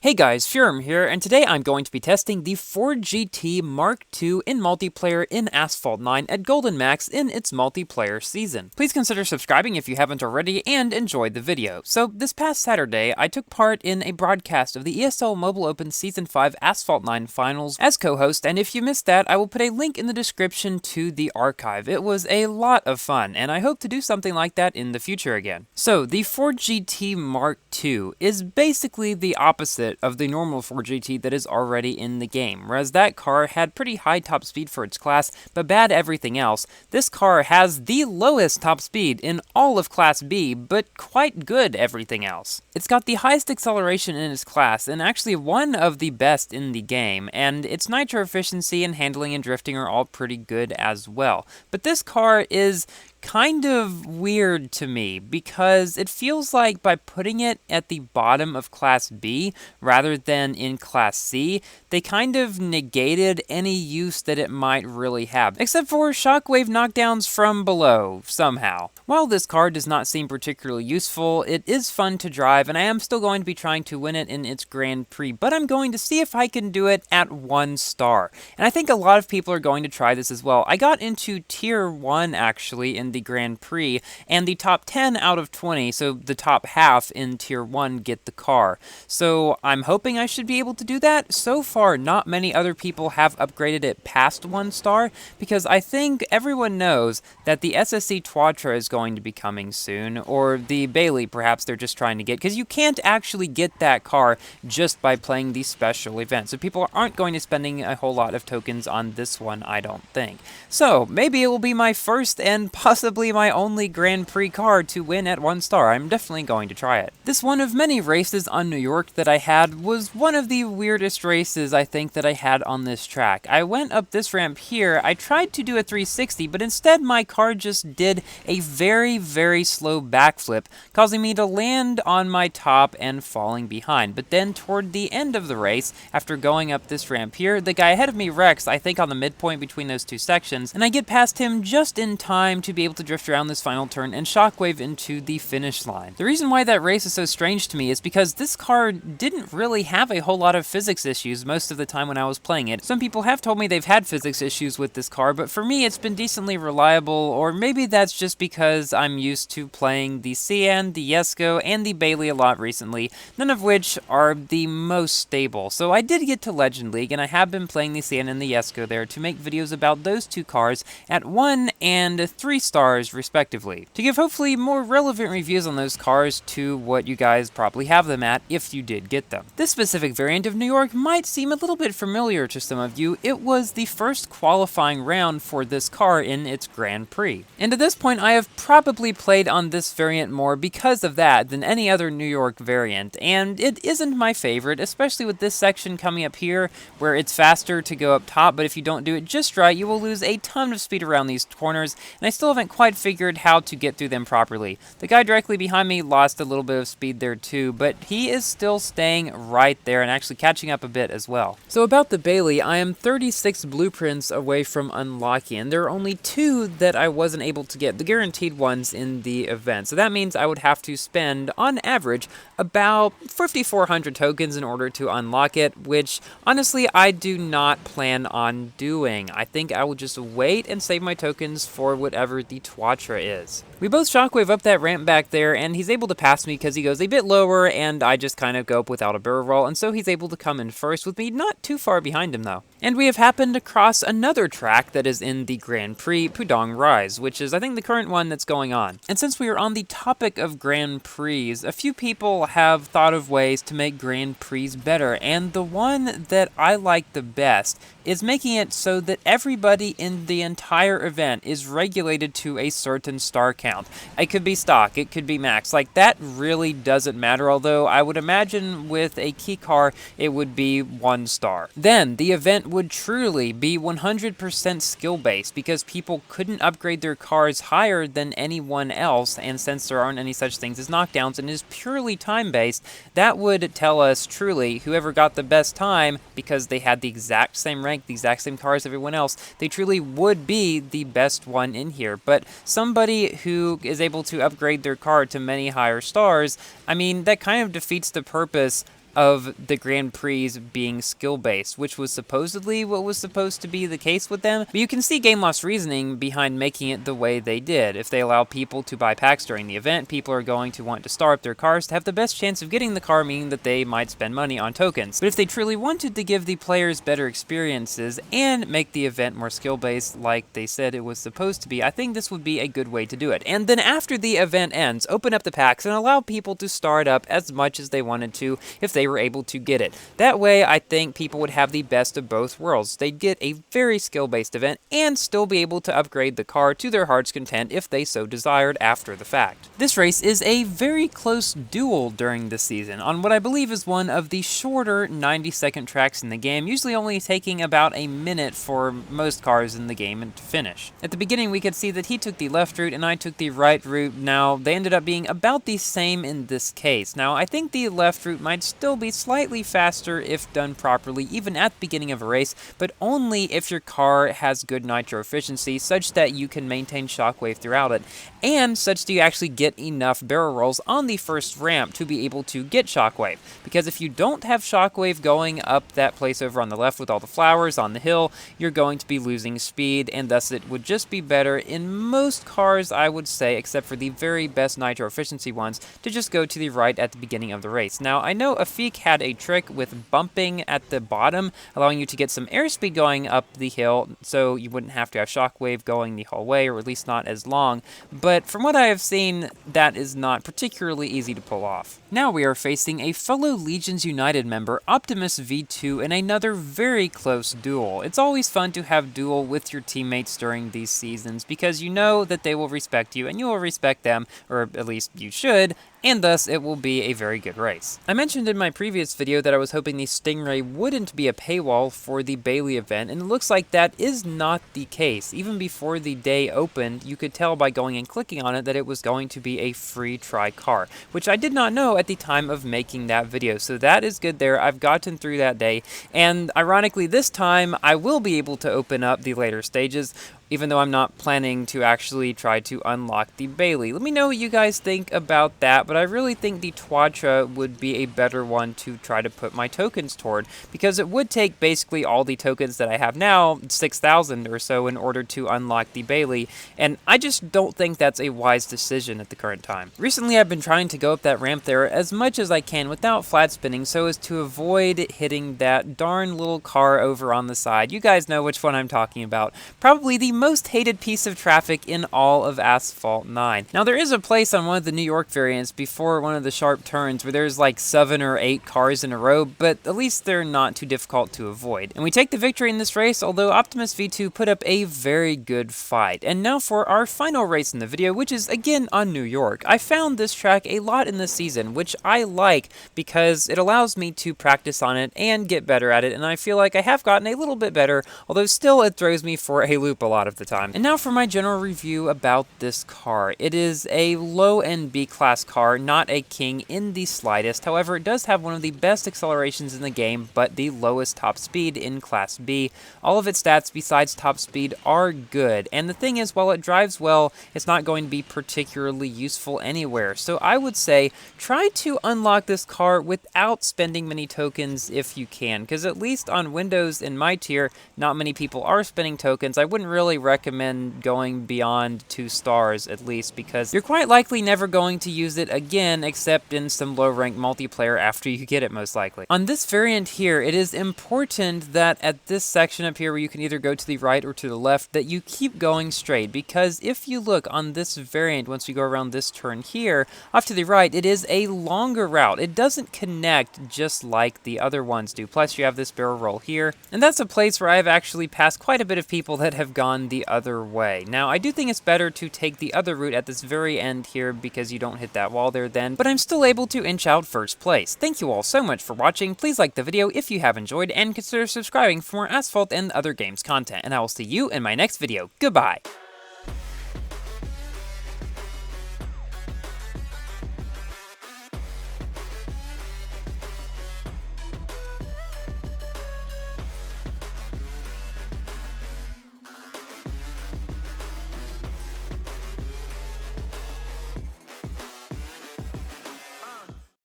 Hey guys, Furum here, and today I'm going to be testing the Ford GT Mark II in multiplayer in Asphalt 9 at Golden Max in its multiplayer season. Please consider subscribing if you haven't already, and enjoy the video. So, this past Saturday, I took part in a broadcast of the ESL Mobile Open Season 5 Asphalt 9 Finals as co-host, and if you missed that, I will put a link in the description to the archive. It was a lot of fun, and I hope to do something like that in the future again. So, the Ford GT Mark II is basically the opposite of the normal Ford GT that is already in the game. Whereas that car had pretty high top speed for its class, but bad everything else, this car has the lowest top speed in all of Class B, but quite good everything else. It's got the highest acceleration in its class, and actually one of the best in the game, and its nitro efficiency and handling and drifting are all pretty good as well. But this car is kind of weird to me because it feels like by putting it at the bottom of Class B rather than in Class C, they kind of negated any use that it might really have, except for shockwave knockdowns from below, somehow. While this car does not seem particularly useful, it is fun to drive, and I am still going to be trying to win it in its Grand Prix, but I'm going to see if I can do it at 1 star. And I think a lot of people are going to try this as well. I got into Tier 1, actually, in the Grand Prix, and the top 10 out of 20, so the top half in Tier 1 get the car. So I'm hoping I should be able to do that. So far, not many other people have upgraded it past 1 star, because I think everyone knows that the SSC Twatra is going to be coming soon, or the Bailey perhaps they're just trying to get, because you can't actually get that car just by playing the special event, so people aren't going to be spending a whole lot of tokens on this one, I don't think. So maybe it will be my first and possibly my only Grand Prix car to win at 1 star. I'm definitely going to try it. This one of many races on New York that I had was one of the weirdest races I think that I had on this track. I went up this ramp here, I tried to do a 360, but instead my car just did a very slow backflip, causing me to land on my top and falling behind. But then toward the end of the race, after going up this ramp here, the guy ahead of me wrecks, I think on the midpoint between those two sections, and I get past him just in time to be able to drift around this final turn and shockwave into the finish line. The reason why that race is so strange to me is because this car didn't really have a whole lot of physics issues most of the time when I was playing it. Some people have told me they've had physics issues with this car, but for me it's been decently reliable, or maybe that's just because I'm used to playing the CN, the Jesko, and the Bailey a lot recently, none of which are the most stable. So I did get to Legend League, and I have been playing the CN and the Jesko there to make videos about those two cars at 1 and 3 stars respectively, to give hopefully more relevant reviews on those cars to what you guys probably have them at if you did get them. This specific variant of New York might seem a little bit familiar to some of you. It was the first qualifying round for this car in its Grand Prix. And at this point I have probably played on this variant more because of that than any other New York variant, and it isn't my favorite, especially with this section coming up here where it's faster to go up top, but if you don't do it just right, you will lose a ton of speed around these corners, and I still haven't quite figured how to get through them properly. The guy directly behind me lost a little bit of speed there too, but he is still staying right there and actually catching up a bit as well. So about the Bailey, I am 36 blueprints away from unlocking, and there are only 2 that I wasn't able to get, the guaranteed ones in the event. So that means I would have to spend, on average, about 5,400 tokens in order to unlock it, which honestly I do not plan on doing. I think I will just wait and save my tokens for whatever the Twatra is. We both shockwave up that ramp back there, and he's able to pass me because he goes a bit lower, and I just kind of go up without a barrel roll, and so he's able to come in first with me, not too far behind him though. And we have happened across another track that is in the Grand Prix, Pudong Rise, which is I think the current one that's going on. And since we are on the topic of Grand Prix, a few people have thought of ways to make Grand Prix better, and the one that I like the best is making it so that everybody in the entire event is regulated to a certain star count. It could be stock, it could be max, like that really doesn't matter, although I would imagine with a key car it would be 1 star. Then the event would truly be 100% skill based because people couldn't upgrade their cars higher than anyone else, and since there aren't any such things as knockdowns and is purely time based, that would tell us truly whoever got the best time because they had the exact same rank, the exact same car as everyone else, they truly would be the best one in here. But somebody who is able to upgrade their car to many higher stars, I mean, that kind of defeats the purpose of the Grand Prix being skill-based, which was supposedly what was supposed to be the case with them. But you can see Game Loft's reasoning behind making it the way they did. If they allow people to buy packs during the event, people are going to want to star up their cars to have the best chance of getting the car, meaning that they might spend money on tokens. But if they truly wanted to give the players better experiences and make the event more skill-based like they said it was supposed to be, I think this would be a good way to do it. And then after the event ends, open up the packs and allow people to start up as much as they wanted to if they were able to get it. That way, I think people would have the best of both worlds. They'd get a very skill-based event and still be able to upgrade the car to their heart's content if they so desired after the fact. This race is a very close duel during this season on what I believe is one of the shorter 90-second tracks in the game, usually only taking about a minute for most cars in the game to finish. At the beginning, we could see that he took the left route and I took the right route. Now, they ended up being about the same in this case. Now, I think the left route might still be slightly faster if done properly, even at the beginning of a race, but only if your car has good nitro efficiency, such that you can maintain shockwave throughout it, and such that you actually get enough barrel rolls on the first ramp to be able to get shockwave. Because if you don't have shockwave going up that place over on the left with all the flowers on the hill, you're going to be losing speed, and thus it would just be better in most cars, I would say, except for the very best nitro efficiency ones, to just go to the right at the beginning of the race. Now, I know Afik had a trick with bumping at the bottom, allowing you to get some airspeed going up the hill, so you wouldn't have to have shockwave going the whole way, or at least not as long, but from what I have seen, that is not particularly easy to pull off. Now we are facing a fellow Legions United member, Optimus V2, in another very close duel. It's always fun to have duel with your teammates during these seasons, because you know that they will respect you, and you will respect them, or at least you should, and thus it will be a very good race. I mentioned in my previous video that I was hoping the Stingray wouldn't be a paywall for the Bailey event, and it looks like that is not the case. Even before the day opened, you could tell by going and clicking on it that it was going to be a free try car, which I did not know at the time of making that video, so that is good there. I've gotten through that day, and ironically this time I will be able to open up the later stages, even though I'm not planning to actually try to unlock the Bailey. Let me know what you guys think about that, but I really think the Twatra would be a better one to try to put my tokens toward, because it would take basically all the tokens that I have now, 6,000 or so, in order to unlock the Bailey, and I just don't think that's a wise decision at the current time. Recently, I've been trying to go up that ramp there as much as I can without flat spinning, so as to avoid hitting that darn little car over on the side. You guys know which one I'm talking about. Probably the most hated piece of traffic in all of Asphalt 9. Now, there is a place on one of the New York variants before one of the sharp turns where there's like 7 or 8 cars in a row, but at least they're not too difficult to avoid. And we take the victory in this race, although Optimus V2 put up a very good fight. And now for our final race in the video, which is again on New York. I found this track a lot in this season, which I like because it allows me to practice on it and get better at it, and I feel like I have gotten a little bit better, although still it throws me for a loop a lot of the time. And now for my general review about this car. It is a low-end B-class car, not a king in the slightest. However, it does have one of the best accelerations in the game, but the lowest top speed in Class B. All of its stats besides top speed are good, and the thing is, while it drives well, it's not going to be particularly useful anywhere. So I would say try to unlock this car without spending many tokens if you can, because at least on Windows in my tier, not many people are spending tokens. I wouldn't really recommend going beyond 2 stars at least, because you're quite likely never going to use it again except in some low-rank multiplayer after you get it, most likely. On this variant here, it is important that at this section up here where you can either go to the right or to the left, that you keep going straight, because if you look on this variant, once we go around this turn here, off to the right, it is a longer route. It doesn't connect just like the other ones do. Plus you have this barrel roll here, and that's a place where I've actually passed quite a bit of people that have gone the other way. Now, I do think it's better to take the other route at this very end here because you don't hit that wall there then, but I'm still able to inch out first place. Thank you all so much for watching. Please like the video if you have enjoyed, and consider subscribing for more Asphalt and other games content, and I will see you in my next video. Goodbye!